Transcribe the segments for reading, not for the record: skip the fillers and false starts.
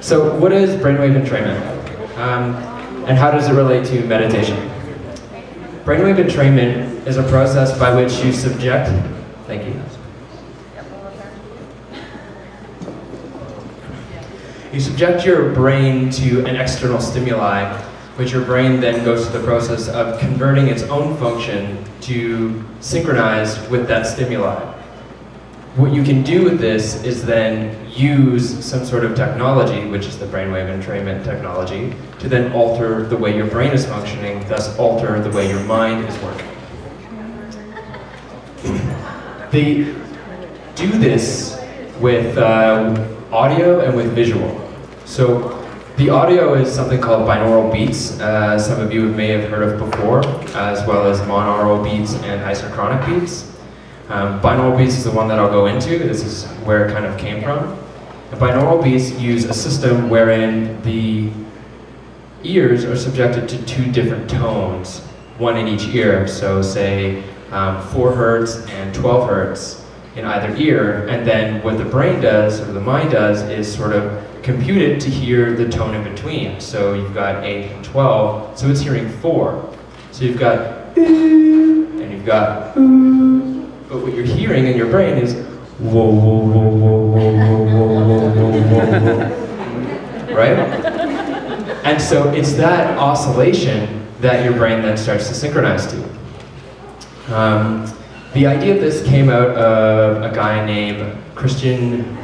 So what is brainwave entrainment? And how does it relate to meditation? Brainwave entrainment is a process by which you subject, thank you. You subject your brain to an external stimuli, which your brain then goes through the process of converting its own function to synchronize with that stimuli. What you can do with this is then use some sort of technology, which is the brainwave entrainment technology, to then alter the way your brain is functioning, thus alter the way your mind is working. They do this with audio and with visual. So the audio is something called binaural beats. Some of you may have heard of before, as well as monaural beats and isochronic beats. Binaural beats is the one that I'll go into. This is where it kind of came from. And binaural beats use a system wherein the ears are subjected to two different tones, one in each ear. So say 4 hertz and 12 hertz in either ear. And then what the brain does, or the mind does, is sort of compute it to hear the tone in between. So you've got 8 and 12, so it's hearing 4. So you've got and you've got but what you're hearing in your brain is whoa, whoa, whoa, whoa, whoa, whoa, whoa, whoa, whoa, whoa, right? And so it's that oscillation that your brain then starts to synchronize to. The idea of this came out of a guy named Christian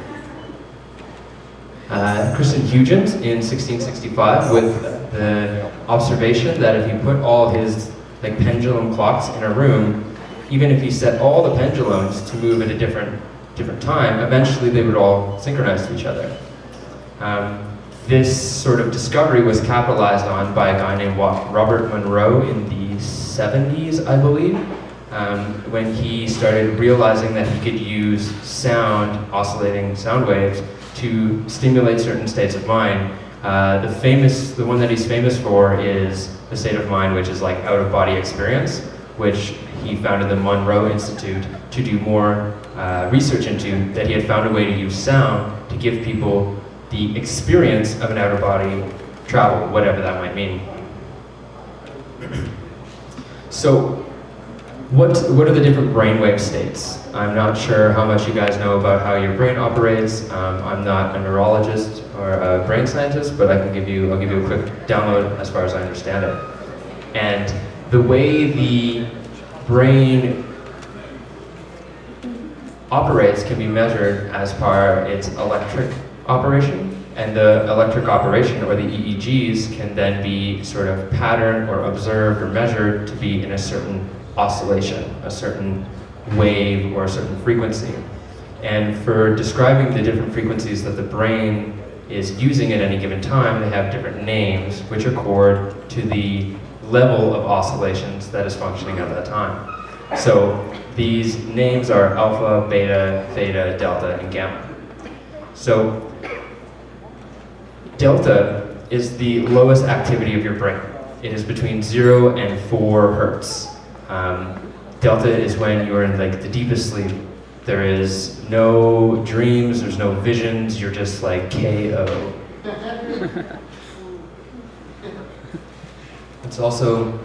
Huygens in 1665 with the observation that if you put all his pendulum clocks in a room, even if he set all the pendulums to move at a different time, eventually they would all synchronize to each other. This sort of discovery was capitalized on by a guy named Robert Monroe in the 70s, I believe, when he started realizing that he could use sound, oscillating sound waves, to stimulate certain states of mind. The one that he's famous for is the state of mind, which is like out-of-body experience, which he founded the Monroe Institute to do more research into, that he had found a way to use sound to give people the experience of an out-of-body travel, whatever that might mean. So, what are the different brainwave states? I'm not sure how much you guys know about how your brain operates. I'm not a neurologist or a brain scientist, but I'll give you a quick download as far as I understand it. And the way the brain operates can be measured as per its electric operation, and the electric operation, or the EEGs, can then be sort of patterned or observed or measured to be in a certain oscillation, a certain wave or a certain frequency. And for describing the different frequencies that the brain is using at any given time, they have different names which accord to the level of oscillations that is functioning at that time. So these names are alpha, beta, theta, delta, and gamma. So delta is the lowest activity of your brain. It is between 0 and 4 hertz. Delta is when you're in the deepest sleep. There is no dreams, there's no visions, you're just like KO. It's also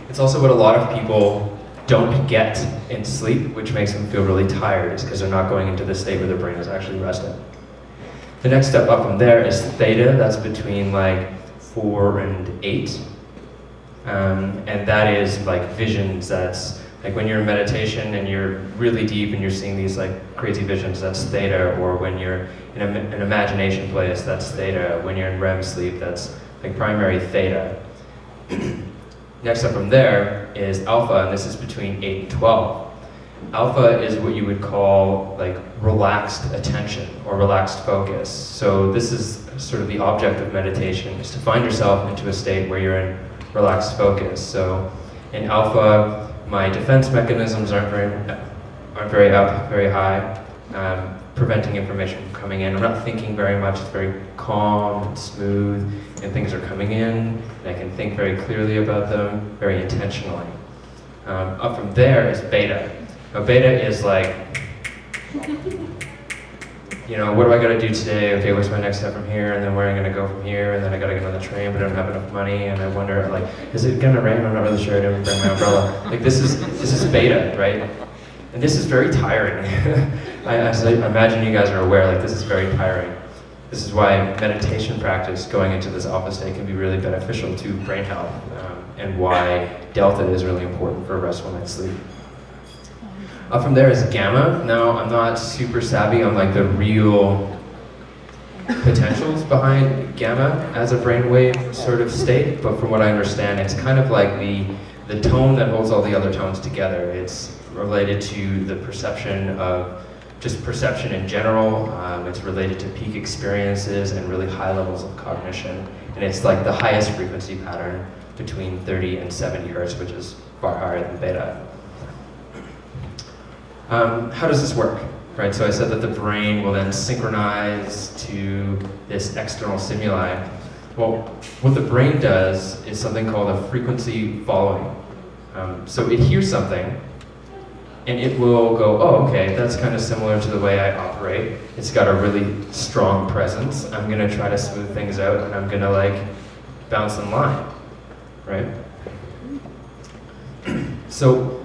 what a lot of people don't get in sleep, which makes them feel really tired, is because they're not going into the state where their brain is actually resting. The next step up from there is theta. That's between 4 and 8. And that is visions. That's when you're in meditation and you're really deep and you're seeing these crazy visions, that's theta. Or when you're in an imagination place, that's theta. When you're in REM sleep, that's primary theta. Next up from there is alpha, and this is between 8 and 12. Alpha is what you would call relaxed attention or relaxed focus. So this is sort of the object of meditation, is to find yourself into a state where you're in relaxed focus. So in alpha, my defense mechanisms aren't very high, preventing information from coming in. I'm not thinking very much. It's very calm and smooth, and things are coming in, and I can think very clearly about them, very intentionally. Up from there is beta. Now beta is you know, what do I gotta do today? Okay, what's my next step from here? And then where am I gonna go from here? And then I gotta get on the train, but I don't have enough money. And I wonder, like, is it gonna rain? I'm not really sure. I didn't bring my umbrella. Like, this is beta, right? And this is very tiring. I imagine you guys are aware, like, this is very tiring. This is why meditation practice going into this alpha state can be really beneficial to brain health, and why delta is really important for restful night's sleep. Up from there is gamma. Now, I'm not super savvy on like the real potentials behind gamma as a brainwave sort of state, but from what I understand, it's kind of like the tone that holds all the other tones together. It's related to the perception of just perception in general. It's related to peak experiences and really high levels of cognition. And it's like the highest frequency pattern between 30 and 70 hertz, which is far higher than beta. How does this work? Right, so I said that the brain will then synchronize to this external stimuli. Well, what the brain does is something called a frequency following. So it hears something, and it will go, oh, okay, that's kind of similar to the way I operate. It's got a really strong presence. I'm gonna try to smooth things out, and I'm gonna like bounce in line, right? So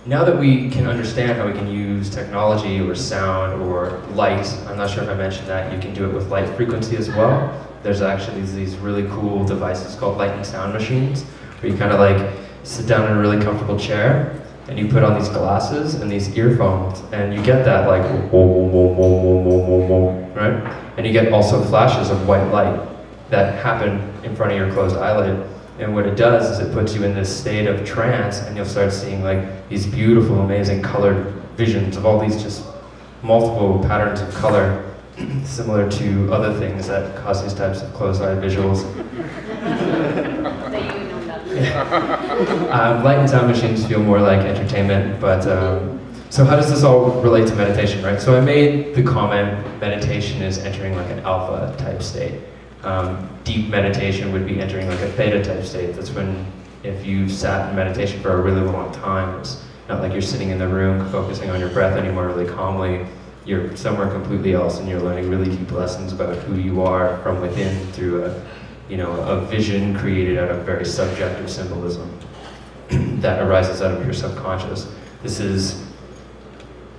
now that we can understand how we can use technology or sound or light, I'm not sure if I mentioned that, you can do it with light frequency as well. There's actually these really cool devices called light and sound machines, where you kind of like sit down in a really comfortable chair, and you put on these glasses and these earphones, and you get that like, right? And you get also flashes of white light that happen in front of your closed eyelid. And what it does is it puts you in this state of trance, and you'll start seeing like these beautiful, amazing colored visions of all these just multiple patterns of color, similar to other things that cause these types of closed-eye visuals. Light and sound machines feel more like entertainment, but so how does this all relate to meditation, right? So I made the comment, meditation is entering like an alpha type state. Deep meditation would be entering like a theta type state. That's when, if you've sat in meditation for a really long time, it's not like you're sitting in the room focusing on your breath anymore really calmly. You're somewhere completely else, and you're learning really deep lessons about who you are from within through a vision created out of very subjective symbolism that arises out of your subconscious. This is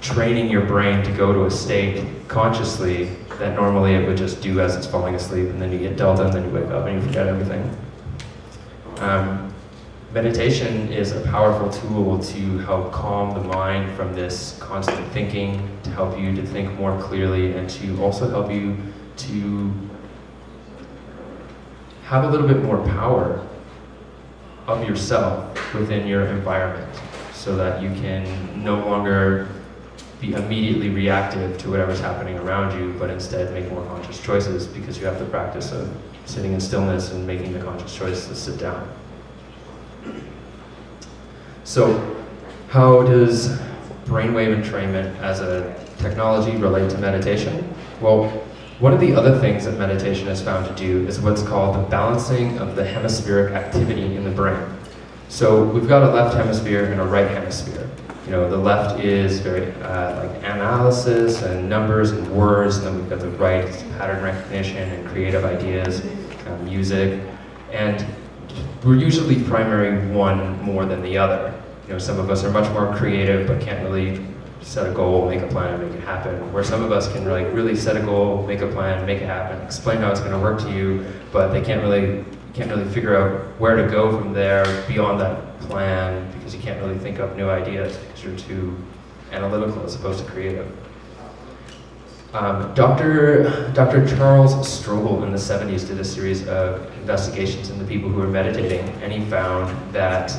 training your brain to go to a state consciously that normally it would just do as it's falling asleep, and then you get delta, and then you wake up and you forget everything. Meditation is a powerful tool to help calm the mind from this constant thinking, to help you to think more clearly, and to also help you to have a little bit more power of yourself within your environment, so that you can no longer be immediately reactive to whatever's happening around you, but instead make more conscious choices, because you have the practice of sitting in stillness and making the conscious choice to sit down. So how does brainwave entrainment as a technology relate to meditation? Well, one of the other things that meditation is found to do is what's called the balancing of the hemispheric activity in the brain. So we've got a left hemisphere and a right hemisphere. You know, the left is very like analysis and numbers and words, and then we've got the right, pattern recognition and creative ideas, music, and we're usually primary one more than the other. You know, some of us are much more creative but can't really set a goal, make a plan, and make it happen. Where some of us can like really set a goal, make a plan, make it happen, explain how it's going to work to you, but they can't really figure out where to go from there beyond that plan, because you can't really think up new ideas because you're too analytical as opposed to creative. Dr. Charles Strobel in the 70s did a series of investigations into people who were meditating, and he found that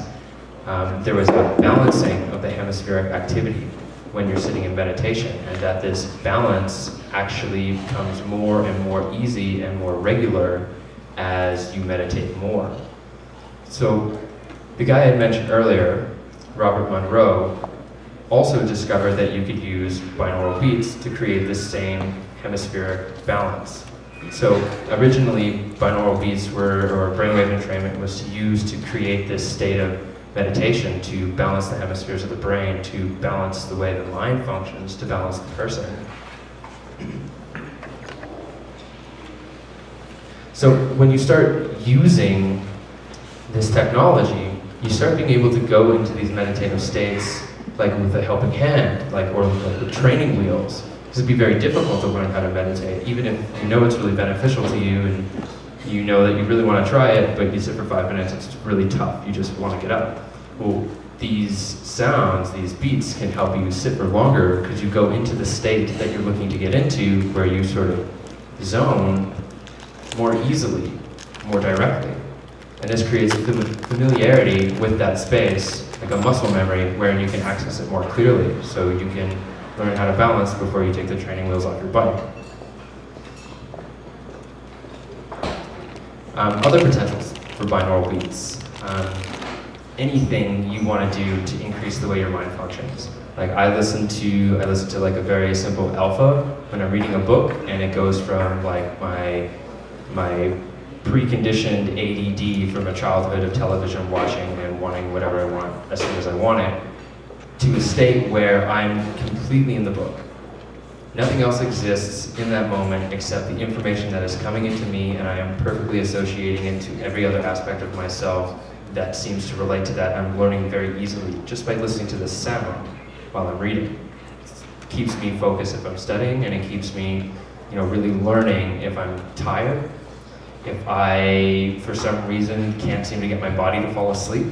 there was a balancing of the hemispheric activity when you're sitting in meditation, and that this balance actually becomes more and more easy and more regular as you meditate more. So the guy I had mentioned earlier, Robert Monroe, also discovered that you could use binaural beats to create the same hemispheric balance. So originally, binaural beats or brainwave entrainment was to use to create this state of meditation, to balance the hemispheres of the brain, to balance the way the mind functions, to balance the person. So when you start using this technology, you start being able to go into these meditative states, like with a helping hand, or like with training wheels. Because it'd be very difficult to learn how to meditate, even if you know it's really beneficial to you and you know that you really want to try it, but you sit for 5 minutes, it's really tough. You just want to get up. Well, these sounds, these beats can help you sit for longer because you go into the state that you're looking to get into, where you sort of zone more easily, more directly. And this creates a familiarity with that space, like a muscle memory, wherein you can access it more clearly, so you can learn how to balance before you take the training wheels off your bike. Other potentials for binaural beats. Anything you want to do to increase the way your mind functions. Like I listen to like a very simple alpha when I'm reading a book, and it goes from like my preconditioned ADD from a childhood of television watching and wanting whatever I want as soon as I want it, to a state where I'm completely in the book. Nothing else exists in that moment except the information that is coming into me, and I am perfectly associating it to every other aspect of myself that seems to relate to that. I'm learning very easily just by listening to the sound while I'm reading. It keeps me focused if I'm studying, and it keeps me, really learning if I'm tired. If I, for some reason, can't seem to get my body to fall asleep,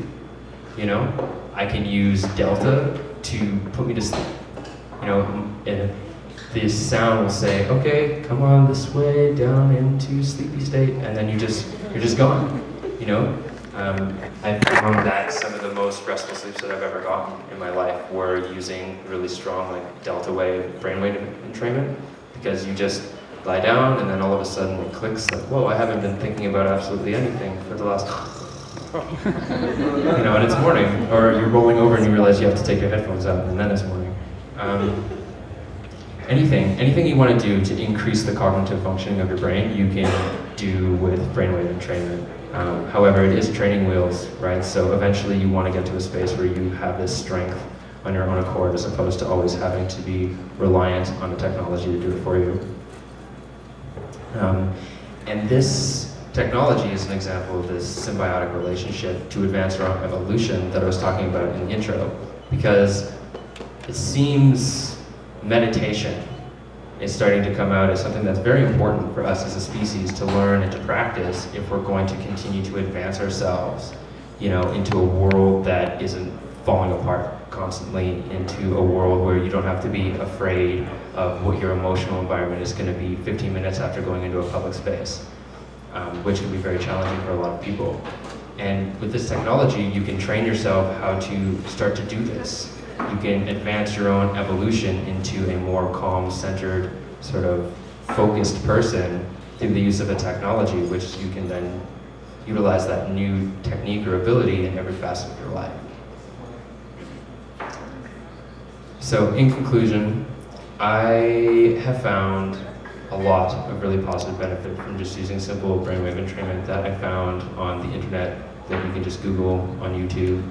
I can use delta to put me to sleep. And this sound will say, okay, come on this way, down into sleepy state, and then you're just gone, I found that some of the most restful sleeps that I've ever gotten in my life were using really strong, delta wave brainwave entrainment, because you just lie down, and then all of a sudden it clicks, whoa, I haven't been thinking about absolutely anything for the last, and it's morning, or you're rolling over and you realize you have to take your headphones out, and then it's morning. Anything you want to do to increase the cognitive functioning of your brain, you can do with brainwave entrainment. However, it is training wheels, right? So eventually you want to get to a space where you have this strength on your own accord, as opposed to always having to be reliant on the technology to do it for you. And this technology is an example of this symbiotic relationship to advance our own evolution that I was talking about in the intro, because it seems meditation is starting to come out as something that's very important for us as a species to learn and to practice if we're going to continue to advance ourselves, into a world that isn't falling apart constantly, into a world where you don't have to be afraid of what your emotional environment is going to be 15 minutes after going into a public space, which can be very challenging for a lot of people. And with this technology, you can train yourself how to start to do this. You can advance your own evolution into a more calm, centered, sort of focused person through the use of a technology, which you can then utilize that new technique or ability in every facet of your life. So in conclusion, I have found a lot of really positive benefit from just using simple brainwave entrainment that I found on the internet, that you can just Google on YouTube,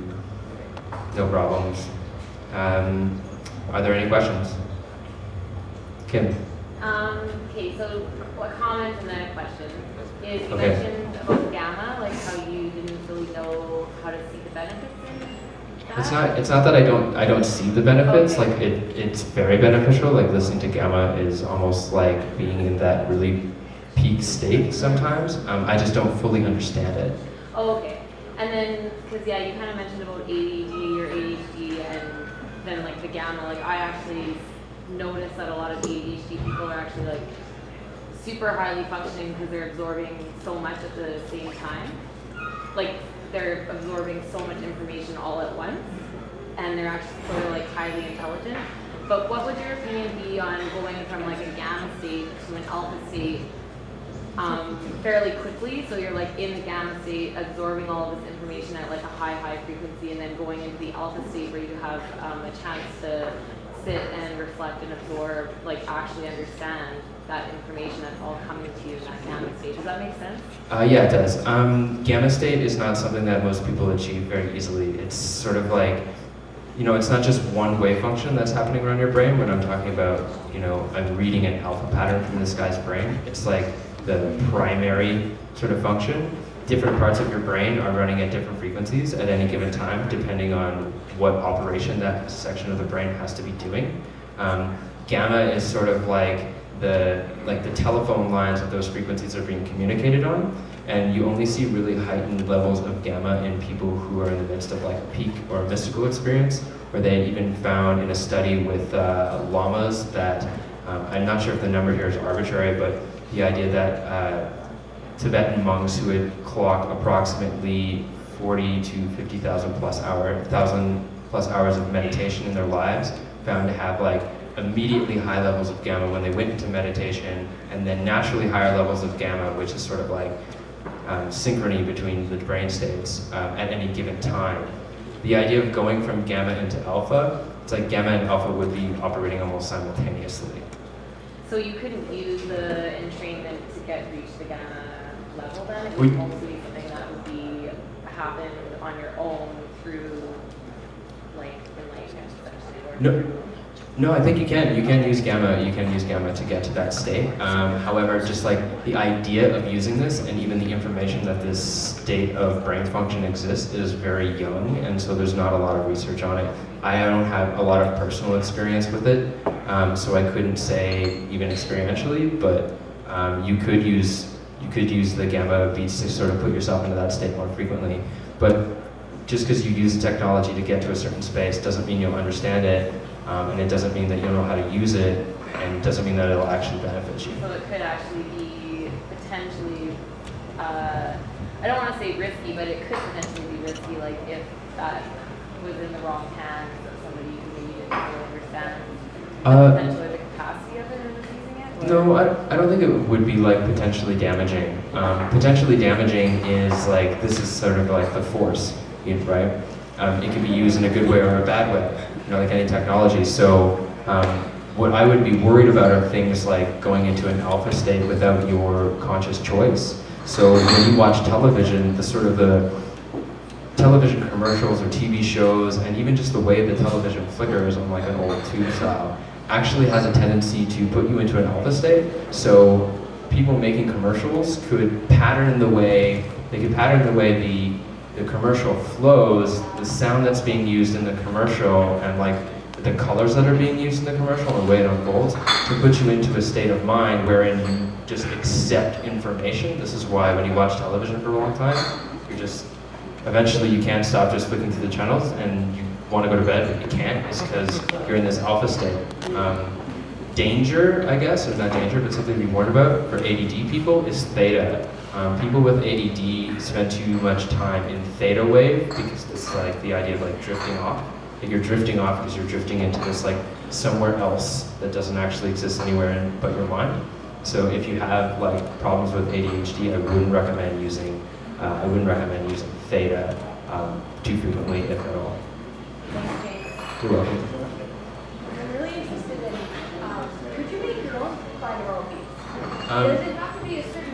no problems. Are there any questions? Kim? Okay, so a comment and then a question. Is you mentioned about gamma, like how you didn't really know how to see the benefits in that? It's not that I don't see the benefits. Okay. It's very beneficial. Like listening to gamma is almost like being in that really peak state sometimes. I just don't fully understand it. Oh, okay. And then, because you kind of mentioned about ADHD, and then the gamma. I actually noticed that a lot of ADHD people are actually super highly functioning because they're absorbing so much at the same time. They're absorbing so much information all at once, and they're actually sort of highly intelligent. But what would your opinion be on going from a gamma state to an alpha state fairly quickly? So you're in the gamma state, absorbing all of this information at a high frequency, and then going into the alpha state where you have a chance to sit and reflect and absorb, actually understand that information that's all coming to you in that gamma state. Does that make sense? Yeah, it does. Gamma state is not something that most people achieve very easily. It's sort of it's not just one wave function that's happening around your brain. When I'm talking about, I'm reading an alpha pattern from this guy's brain, it's like the primary sort of function. Different parts of your brain are running at different frequencies at any given time, depending on what operation that section of the brain has to be doing. Gamma is sort of like the telephone lines that those frequencies are being communicated on, and you only see really heightened levels of gamma in people who are in the midst of like a peak or a mystical experience, where they even found in a study with llamas that, I'm not sure if the number here is arbitrary, but the idea that Tibetan monks who had clocked approximately 40 to 50,000 plus hours of meditation in their lives found to have like immediately high levels of gamma when they went into meditation, and then naturally higher levels of gamma, which is sort of like synchrony between the brain states at any given time. The idea of going from gamma into alpha, it's like gamma and alpha would be operating almost simultaneously. So you couldn't use the entrainment to reach the gamma level then? It would mostly be something that would be happen on your own through like enlightenment essentially, or No, I think you can. You can use gamma. You can use gamma to get to that state. However, just like the idea of using this, and even the information that this state of brain function exists, is very young, and so there's not a lot of research on it. I don't have a lot of personal experience with it, so I couldn't say even experientially. But you could use the gamma beats to sort of put yourself into that state more frequently. But just because you use the technology to get to a certain space doesn't mean you'll understand it. And it doesn't mean that you'll know how to use it, and it doesn't mean that it'll actually benefit you. So it could actually be potentially, I don't want to say risky, but it could potentially be risky, like if that was in the wrong hands of somebody who maybe didn't really understand potentially the capacity of it and was using it? Or? No, I don't think it would be like potentially damaging. Potentially damaging is like, this is sort of like the force, right? It can be used in a good way or a bad way. Like any technology. So what I would be worried about are things like going into an alpha state without your conscious choice. So when you watch television, the television commercials or TV shows, and even just the way the television flickers on like an old tube style, actually has a tendency to put you into an alpha state. So people making commercials could pattern the way the commercial flows, the sound that's being used in the commercial, and like the colors that are being used in the commercial and the way it unfolds, to put you into a state of mind wherein you just accept information. This is why when you watch television for a long time, eventually you can't stop just flicking through the channels, and you want to go to bed, but you can't. It's because you're in this alpha state. Danger, I guess, or not danger, but something to be warned about for ADD people is theta. People with ADD spend too much time in theta wave because it's like the idea of like drifting off. Like you're drifting off because you're drifting into this like somewhere else that doesn't actually exist anywhere but your mind. So if you have like problems with ADHD, I wouldn't recommend using theta too frequently, if at all. Thanks, James. You're welcome. I'm really interested in, could you make your own binaural beats? Does it have to be a certain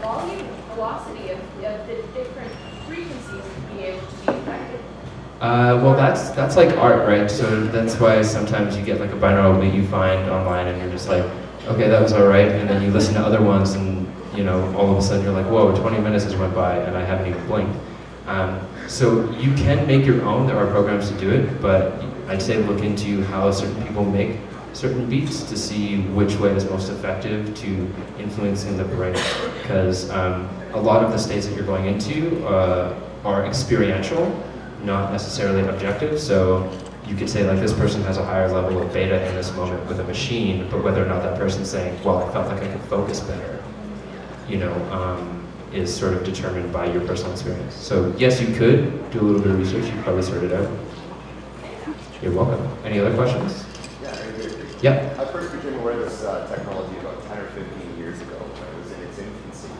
volume or velocity of the different frequencies to be able to be affected? Well, that's like art, right? So that's why sometimes you get like a binaural beat you find online, and you're just like, okay, that was all right, and then you listen to other ones, and all of a sudden you're like, whoa, 20 minutes has went by, and I haven't even blinked. So you can make your own. There are programs to do it, but I'd say look into how certain people make certain beats to see which way is most effective to influencing the brain, because a lot of the states that you're going into are experiential, not necessarily objective. So you could say like this person has a higher level of beta in this moment with a machine, but whether or not that person's saying, well, I felt like I could focus better, is sort of determined by your personal experience. So yes, you could do a little bit of research. You could probably sort it out. You're welcome. Any other questions? Yeah, I agree. Yeah. I first became aware of this technology about 10 or 15 years ago when it was in its infancy.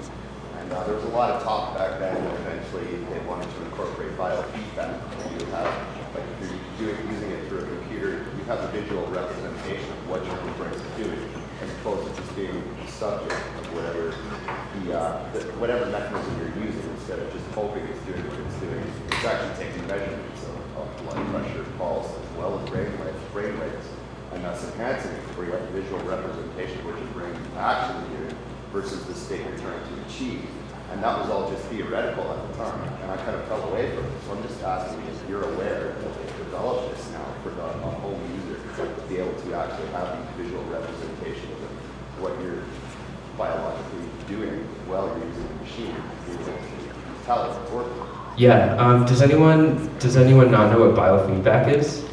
And there was a lot of talk back then that eventually they wanted to incorporate biofeedback. You have, like if you're using it through a computer, you have a visual representation of what your own brain is doing. as opposed to just being the subject of whatever whatever mechanism you're using, instead of just hoping it's doing what it's doing. It's actually taking measurements of blood pressure, pulse, as well as brain waves, and thus enhancing it where you have visual representation of what your brain is actually doing versus the state you're trying to achieve. And that was all just theoretical at the time, and I kind of fell away from it. So I'm just asking if you're aware that they've developed this now for the home user to be able to actually have these visual representations of what you're biologically doing while you're using the machine, being able to tell it it's working. Yeah. Does anyone not know what biofeedback is?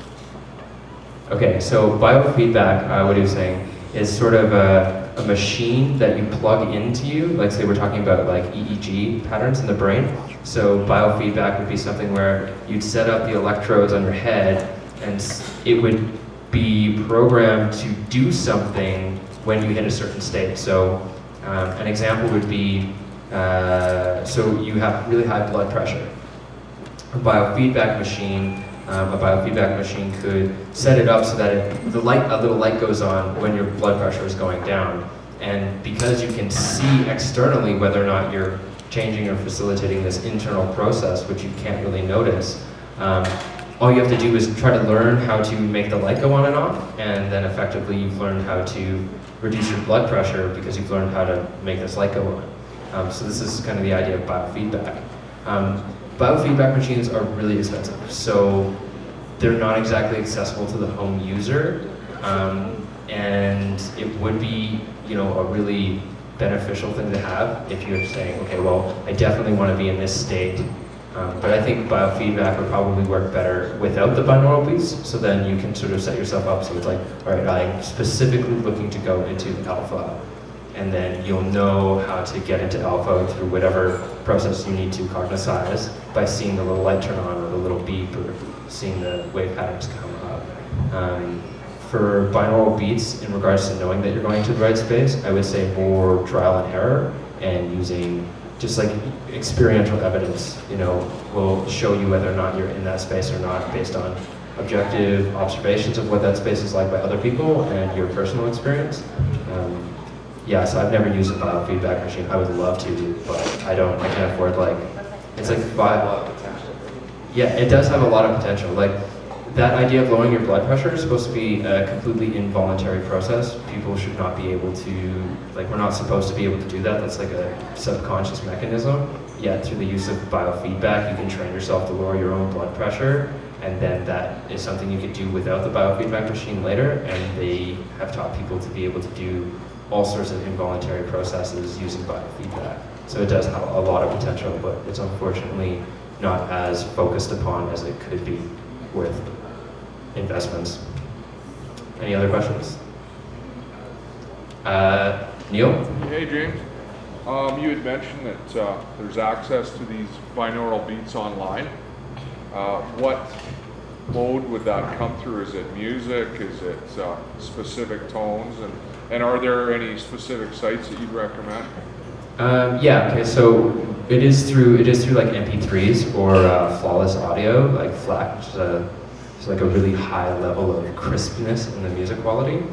Okay, so biofeedback, what he was saying, is sort of a machine that you plug into you. Like, say we're talking about like EEG patterns in the brain. So biofeedback would be something where you'd set up the electrodes on your head, and it would be programmed to do something when you hit a certain state. So an example would be, so you have really high blood pressure. A biofeedback machine could set it up so that a little light goes on when your blood pressure is going down. And because you can see externally whether or not you're changing or facilitating this internal process, which you can't really notice, all you have to do is try to learn how to make the light go on and off, and then effectively you've learned how to reduce your blood pressure because you've learned how to make this light go on. So this is kind of the idea of biofeedback. Biofeedback machines are really expensive, so they're not exactly accessible to the home user, and it would be, a really beneficial thing to have if you're saying, okay, well, I definitely want to be in this state, but I think biofeedback would probably work better without the binaural beats, so then you can sort of set yourself up so it's like, all right, I'm specifically looking to go into alpha, and then you'll know how to get into alpha through whatever process you need to cognitize by seeing the little light turn on or the little beep or seeing the wave patterns come up. For binaural beats, in regards to knowing that you're going to the right space, I would say more trial and error and using just like experiential evidence, will show you whether or not you're in that space or not based on objective observations of what that space is like by other people and your personal experience. Yeah, so I've never used a biofeedback machine. I would love to, but I can't afford it's like yeah, it does have a lot of potential. Like that idea of lowering your blood pressure is supposed to be a completely involuntary process. People should not be able to, we're not supposed to be able to do that. That's like a subconscious mechanism. Yet through the use of biofeedback, you can train yourself to lower your own blood pressure, and then that is something you could do without the biofeedback machine later, and they have taught people to be able to do all sorts of involuntary processes using biofeedback. So it does have a lot of potential, but it's unfortunately not as focused upon as it could be with investments. Any other questions? Neil? Hey, James. You had mentioned that there's access to these binaural beats online. What mode would that come through? Is it music? Is it specific tones? And are there any specific sites that you'd recommend? Yeah. Okay. So it is through like MP3s or flawless audio, like FLAC, which is it's like a really high level of crispness in the music quality.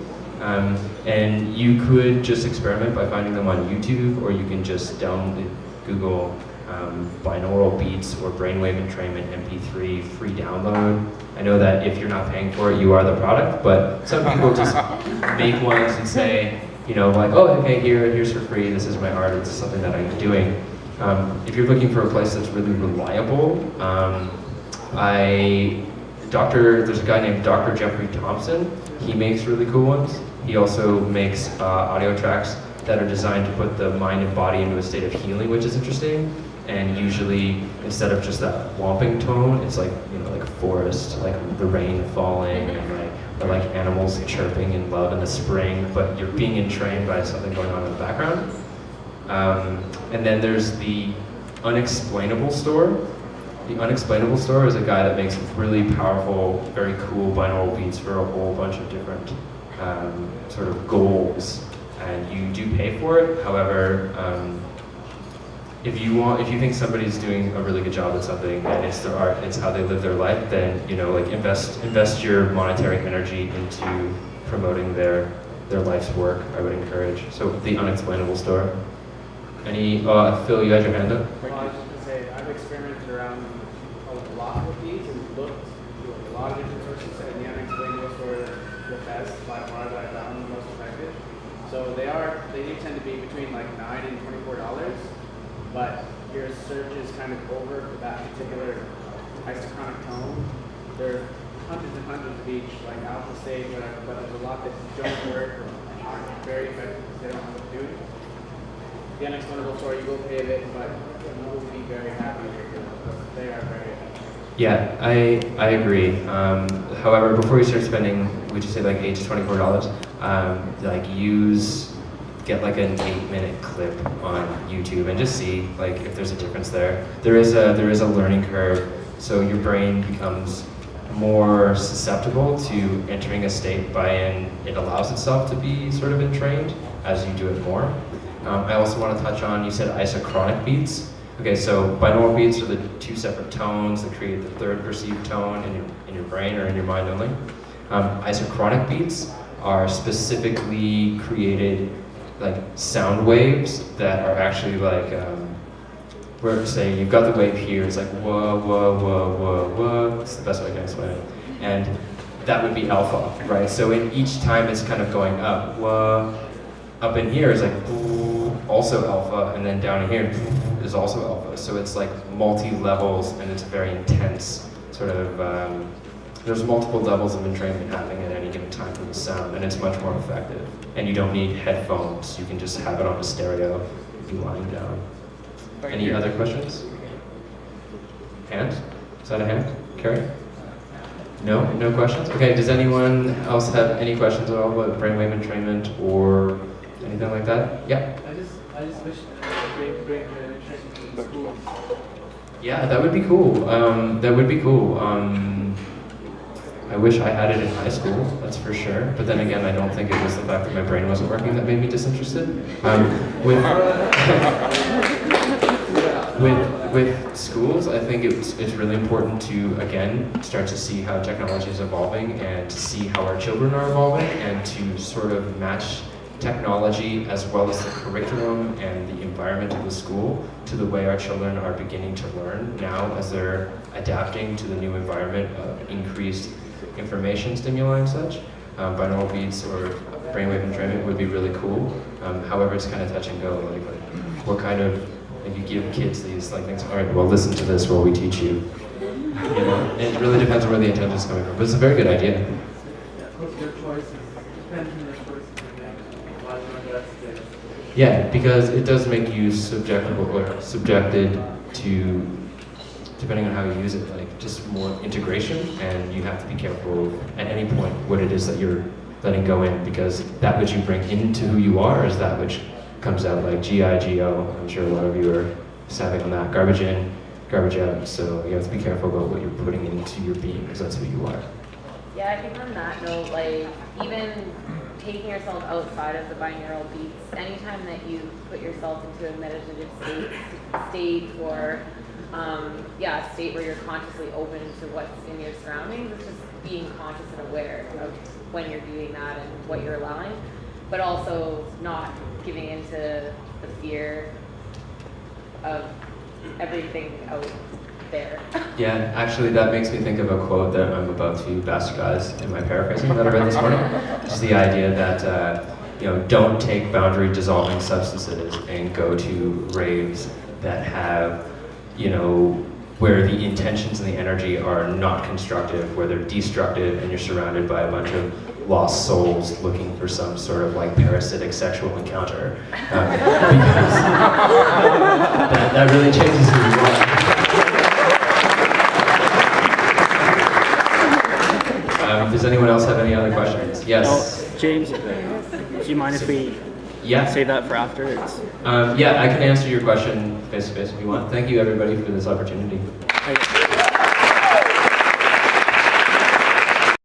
And you could just experiment by finding them on YouTube, or you can just Google binaural beats or Brainwave Entrainment MP3 free download. I know that if you're not paying for it, you are the product, but some people just make ones and say, oh, okay, here's for free, this is my art, it's something that I'm doing. If you're looking for a place that's really reliable, there's a guy named Dr. Jeffrey Thompson. He makes really cool ones. He also makes audio tracks that are designed to put the mind and body into a state of healing, which is interesting. And usually, instead of just that whomping tone, it's like a forest, like the rain falling, and like animals chirping in love in the spring. But you're being entrained by something going on in the background. And then there's the Unexplainable Store. The Unexplainable Store is a guy that makes really powerful, very cool binaural beats for a whole bunch of different sort of goals, and you do pay for it. However, if you think somebody's doing a really good job at something and it's their art, it's how they live their life, then invest your monetary energy into promoting their their life's work, I would encourage. So the unexplainable store. Any, Phil, you had your hand up? Well, I was just going to say, I've experimented around a lot with these and looked through a lot of different sources, and the unexplainable store the best by far that I found the most effective. So they do tend to be between like $9 and $24, but your search is kind of over for that particular isochronic tone. There are hundreds and hundreds of each, like alpha stage, whatever, but there's a lot that don't work or aren't very effective because they don't know what to do. The unexplainable store, you will pay a bit, but you will be very happy with them. They are very effective. Yeah, I agree. However, before you start spending, would you say like $8 to $24? Get like an 8-minute clip on YouTube and just see like if there's a difference there. There is a learning curve, so your brain becomes more susceptible to entering a state wherein it allows itself to be sort of entrained as you do it more. I also want to touch on, you said isochronic beats. Okay, so binaural beats are the two separate tones that create the third perceived tone in your brain or in your mind only. Isochronic beats are specifically created like sound waves that are actually like, where say you've got the wave here, it's like whoa, whoa, whoa, whoa, whoa. That's the best way I can explain it. And that would be alpha, right? So in each time it's kind of going up, whoa. Up in here is like also alpha, and then down in here is also alpha. So it's like multi-levels, and it's very intense sort of, there's multiple levels of entrainment happening at any given time for the sound, and it's much more effective. And you don't need headphones, you can just have it on a stereo if you lying down. Any other questions? Hand? Is that a hand? Carrie? No? No questions? Okay, does anyone else have any questions at all about brainwave entrainment or anything like that? Yeah? I just wish bring the entrainment to school. Yeah, that would be cool. That would be cool. I wish I had it in high school, that's for sure. But then again, I don't think it was the fact that my brain wasn't working that made me disinterested. With schools, I think it's really important to, again, start to see how technology is evolving and to see how our children are evolving and to sort of match technology as well as the curriculum and the environment of the school to the way our children are beginning to learn now as they're adapting to the new environment of increased information stimuli and such. Binaural beats or brainwave entrainment would be really cool. However, it's kind of touch and go. Like what kind of, if you give kids these like things, all right, well, listen to this while we teach you. You know, it really depends on where the intent is coming from. But it's a very good idea. Yeah, because it does make you subjectable or subjected to, depending on how you use it, like just more integration, and you have to be careful at any point what it is that you're letting go in, because that which you bring into who you are is that which comes out, like G-I-G-O. I'm sure a lot of you are savvy on that. Garbage in, garbage out. So you have to be careful about what you're putting into your being, because that's who you are. Yeah, I think on that note, like even taking yourself outside of the binaural beats, anytime that you put yourself into a meditative state or a state where you're consciously open to what's in your surroundings, it's just being conscious and aware of when you're doing that and what you're allowing, but also not giving into the fear of everything out there. Yeah, actually that makes me think of a quote that I'm about to bastardize in my paraphrasing that I read this morning. Just the idea that don't take boundary dissolving substances and go to raves that have, where the intentions and the energy are not constructive, where they're destructive, and you're surrounded by a bunch of lost souls looking for some sort of like parasitic sexual encounter. Because that really changes who you are. Does anyone else have any other questions? Yes. James, do you mind if we save that for after? I can answer your question face to face if you want. Thank you everybody for this opportunity.